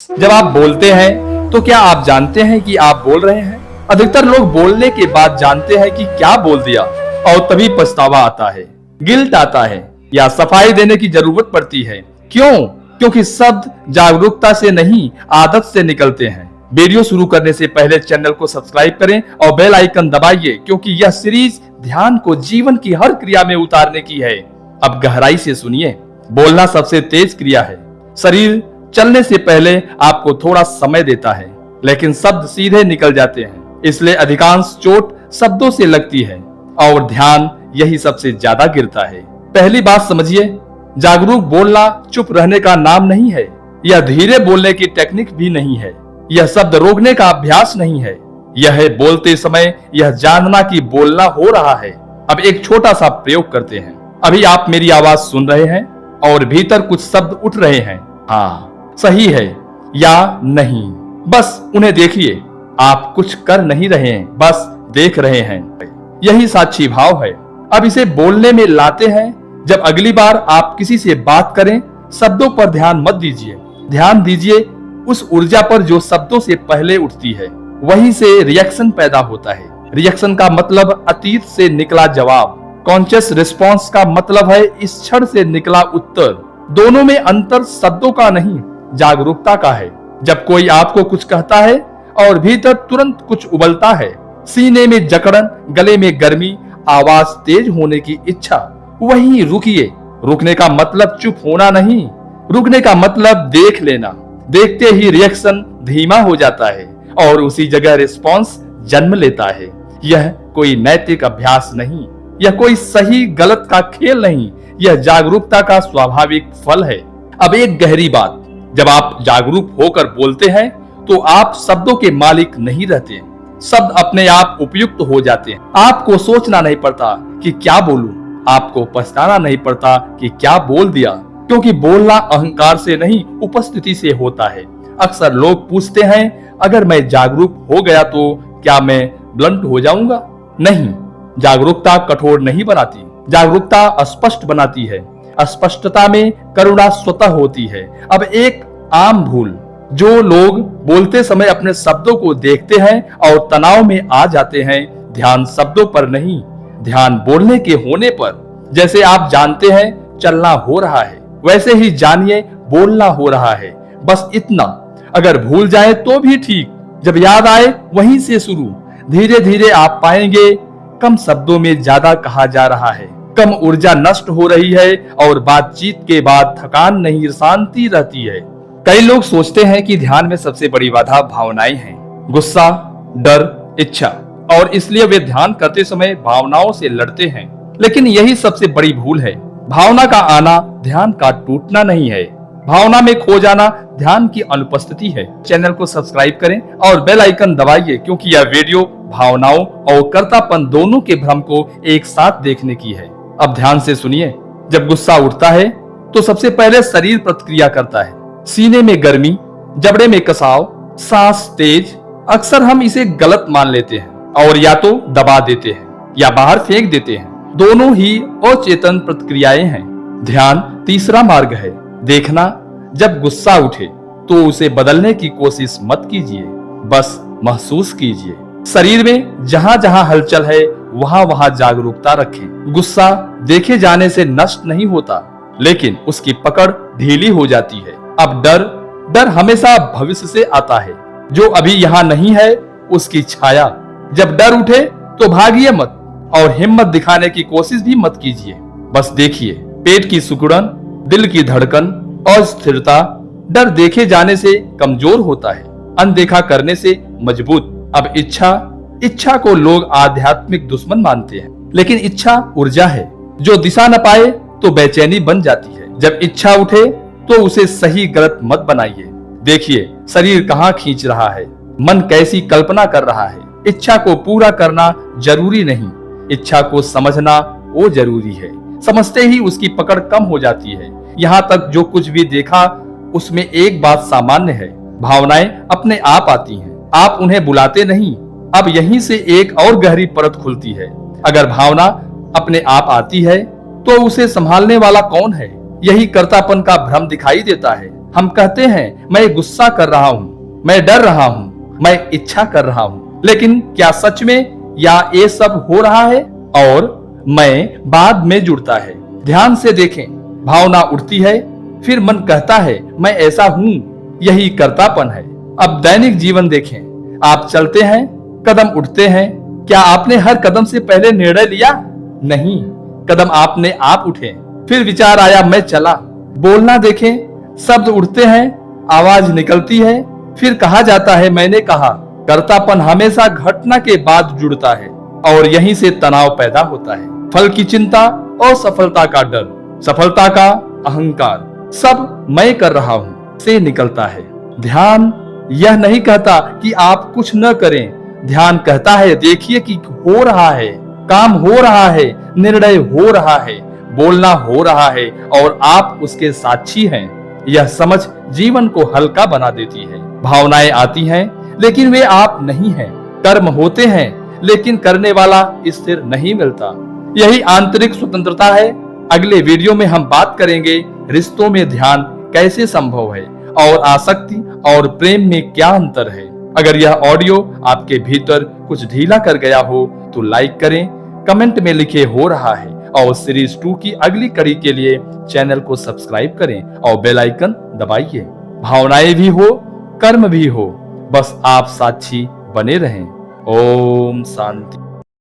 जब आप बोलते हैं तो क्या आप जानते हैं कि आप बोल रहे हैं? अधिकतर लोग बोलने के बाद जानते हैं कि क्या बोल दिया और तभी पछतावा आता है, गिल्ट आता है या सफाई देने की जरूरत पड़ती है। क्यों? क्योंकि शब्द जागरूकता से नहीं, आदत से निकलते हैं। वीडियो शुरू करने से पहले चैनल को सब्सक्राइब करें और बेल आइकन दबाइए, क्योंकि यह सीरीज ध्यान को जीवन की हर क्रिया में उतारने की है। अब गहराई से सुनिए। बोलना सबसे तेज क्रिया है। शरीर चलने से पहले आपको थोड़ा समय देता है, लेकिन शब्द सीधे निकल जाते हैं। इसलिए अधिकांश चोट शब्दों से लगती है और ध्यान यही सबसे ज्यादा गिरता है। पहली बात समझिए, जागरूक बोलना चुप रहने का नाम नहीं है। यह धीरे बोलने की टेक्निक भी नहीं है। यह शब्द रोकने का अभ्यास नहीं है। यह है बोलते समय यह जानना कि बोलना हो रहा है। अब एक छोटा सा प्रयोग करते हैं। अभी आप मेरी आवाज सुन रहे हैं और भीतर कुछ शब्द उठ रहे हैं। हाँ, सही है या नहीं, बस उन्हें देखिए। आप कुछ कर नहीं रहे हैं, बस देख रहे हैं। यही साक्षी भाव है। अब इसे बोलने में लाते हैं। जब अगली बार आप किसी से बात करें, शब्दों पर ध्यान मत दीजिए। ध्यान दीजिए उस ऊर्जा पर जो शब्दों से पहले उठती है। वहीं से रिएक्शन पैदा होता है। रिएक्शन का मतलब अतीत से निकला जवाब। कॉन्शियस रिस्पॉन्स का मतलब है इस क्षण से निकला उत्तर। दोनों में अंतर शब्दों का नहीं, जागरूकता का है। जब कोई आपको कुछ कहता है और भीतर तुरंत कुछ उबलता है, सीने में जकड़न, गले में गर्मी, आवाज तेज होने की इच्छा, वहीं रुकिए। रुकने का मतलब चुप होना नहीं, रुकने का मतलब देख लेना। देखते ही रिएक्शन धीमा हो जाता है और उसी जगह रिस्पॉन्स जन्म लेता है। यह कोई नैतिक अभ्यास नहीं, यह कोई सही गलत का खेल नहीं, यह जागरूकता का स्वाभाविक फल है। अब एक गहरी बात, जब आप जागरूक होकर बोलते हैं तो आप शब्दों के मालिक नहीं रहते। शब्द अपने आप उपयुक्त हो जाते हैं। आपको सोचना नहीं पड़ता कि क्या बोलूं, आपको पछताना नहीं पड़ता कि क्या बोल दिया, क्योंकि बोलना अहंकार से नहीं, उपस्थिति से होता है। अक्सर लोग पूछते हैं, अगर मैं जागरूक हो गया तो क्या मैं ब्लंट हो जाऊंगा? नहीं, जागरूकता कठोर नहीं बनाती, जागरूकता स्पष्ट बनाती है। अस्पष्टता में करुणा स्वतः होती है। अब एक आम भूल, जो लोग बोलते समय अपने शब्दों को देखते हैं और तनाव में आ जाते हैं। ध्यान शब्दों पर नहीं, ध्यान बोलने के होने पर। जैसे आप जानते हैं चलना हो रहा है, वैसे ही जानिए बोलना हो रहा है। बस इतना। अगर भूल जाए तो भी ठीक, जब याद आए वहीं से शुरू। धीरे धीरे आप पाएंगे कम शब्दों में ज्यादा कहा जा रहा है, कम ऊर्जा नष्ट हो रही है और बातचीत के बाद थकान नहीं, शांति रहती है। कई लोग सोचते हैं कि ध्यान में सबसे बड़ी बाधा भावनाएं हैं, गुस्सा, डर, इच्छा, और इसलिए वे ध्यान करते समय भावनाओं से लड़ते हैं। लेकिन यही सबसे बड़ी भूल है। भावना का आना ध्यान का टूटना नहीं है, भावना में खो जाना ध्यान की अनुपस्थिति है। चैनल को सब्सक्राइब करें और बेल आइकन दबाइए, क्योंकि यह वीडियो भावनाओं और कर्तापन दोनों के भ्रम को एक साथ देखने की है। अब ध्यान से सुनिए। जब गुस्सा उठता है तो सबसे पहले शरीर प्रतिक्रिया करता है। सीने में गर्मी, जबड़े में कसाव, सांस तेज। अक्सर हम इसे गलत मान लेते हैं और या तो दबा देते हैं या बाहर फेंक देते हैं। दोनों ही अचेतन प्रतिक्रियाएं हैं। ध्यान तीसरा मार्ग है, देखना। जब गुस्सा उठे तो उसे बदलने की कोशिश मत कीजिए, बस महसूस कीजिए। शरीर में जहां जहां हलचल है वहां वहां जागरूकता रखें। गुस्सा देखे जाने से नष्ट नहीं होता, लेकिन उसकी पकड़ ढीली हो जाती है। अब डर हमेशा भविष्य से आता है, जो अभी यहाँ नहीं है उसकी छाया। जब डर उठे तो भागिए मत और हिम्मत दिखाने की कोशिश भी मत कीजिए। बस देखिए पेट की सिकुड़न, दिल की धड़कन, अस्थिरता। डर देखे जाने से कमजोर होता है, अनदेखा करने से मजबूत। अब इच्छा को लोग आध्यात्मिक दुश्मन मानते हैं, लेकिन इच्छा ऊर्जा है। जो दिशा न पाए तो बेचैनी बन जाती है। जब इच्छा उठे तो उसे सही गलत मत बनाइए। देखिए शरीर कहाँ खींच रहा है, मन कैसी कल्पना कर रहा है। इच्छा को पूरा करना जरूरी नहीं, इच्छा को समझना वो जरूरी है। समझते ही उसकी पकड़ कम हो जाती है। यहाँ तक जो कुछ भी देखा उसमें एक बात सामान्य है, भावनाएं अपने आप आती हैं, आप उन्हें बुलाते नहीं। अब यहीं से एक और गहरी परत खुलती है। अगर भावना अपने आप आती है तो उसे संभालने वाला कौन है? यही कर्तापन का भ्रम दिखाई देता है। हम कहते हैं मैं गुस्सा कर रहा हूँ, मैं डर रहा हूँ, मैं इच्छा कर रहा हूँ, लेकिन क्या सच में या ये सब हो रहा है और मैं बाद में जुड़ता है। ध्यान से देखें, भावना उठती है, फिर मन कहता है मैं ऐसा हूँ, यही कर्तापन है। अब दैनिक जीवन देखें, आप चलते हैं, कदम उठते हैं, क्या आपने हर कदम से पहले निर्णय लिया? नहीं, कदम आपने आप उठे, फिर विचार आया मैं चला। बोलना देखें, शब्द उठते हैं, आवाज निकलती है, फिर कहा जाता है मैंने कहा। कर्तापन हमेशा घटना के बाद जुड़ता है और यहीं से तनाव पैदा होता है। फल की चिंता और सफलता का डर, सफलता का अहंकार, सब मैं कर रहा हूं से निकलता है। ध्यान यह नहीं कहता कि आप कुछ न करें, ध्यान कहता है देखिए कि हो रहा है, काम हो रहा है, निर्णय हो रहा है, बोलना हो रहा है और आप उसके साक्षी हैं। यह समझ जीवन को हल्का बना देती है। भावनाएं आती हैं लेकिन वे आप नहीं हैं, कर्म होते हैं लेकिन करने वाला स्थिर नहीं मिलता। यही आंतरिक स्वतंत्रता है। अगले वीडियो में हम बात करेंगे रिश्तों में ध्यान कैसे संभव है और आसक्ति और प्रेम में क्या अंतर है। अगर यह ऑडियो आपके भीतर कुछ ढीला कर गया हो तो लाइक करें, कमेंट में लिखे हो रहा है और सीरीज 2 की अगली कड़ी के लिए चैनल को सब्सक्राइब करें और बेल आइकन दबाइए। भावनाएं भी हो, कर्म भी हो, बस आप साक्षी बने रहें। ओम शांति।